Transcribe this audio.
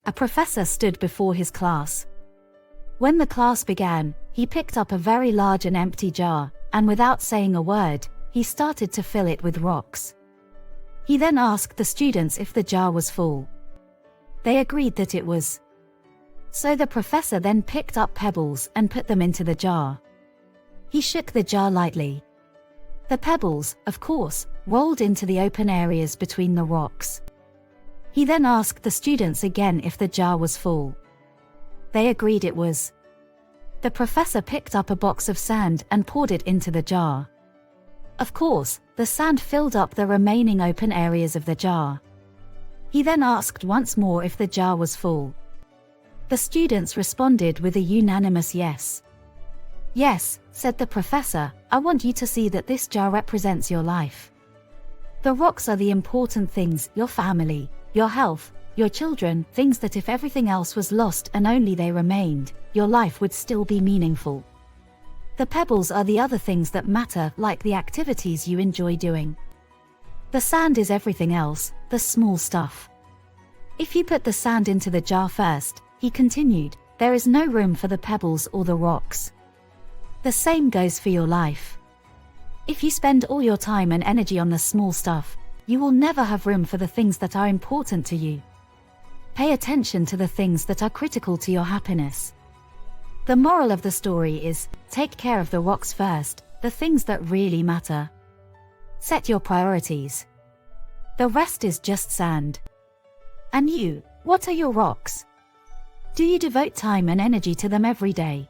A professor stood before his class. When the class began, he picked up a very large and empty jar, and without saying a word, he started to fill it with rocks. He then asked the students if the jar was full. They agreed that it was. So the professor then picked up pebbles and put them into the jar. He shook the jar lightly. The pebbles, of course, rolled into the open areas between the rocks. He then asked the students again if the jar was full. They agreed it was. The professor picked up a box of sand and poured it into the jar. Of course, the sand filled up the remaining open areas of the jar. He then asked once more if the jar was full. The students responded with a unanimous yes. "Yes," said the professor, "I want you to see that this jar represents your life. The rocks are the important things, your family, your health, your children, things that if everything else was lost and only they remained, your life would still be meaningful. The pebbles are the other things that matter, like the activities you enjoy doing. The sand is everything else, the small stuff. If you put the sand into the jar first," he continued, "there is no room for the pebbles or the rocks. The same goes for your life. If you spend all your time and energy on the small stuff, you will never have room for the things that are important to you. Pay attention to the things that are critical to your happiness." The moral of the story is, take care of the rocks first, the things that really matter. Set your priorities. The rest is just sand. And you, what are your rocks? Do you devote time and energy to them every day?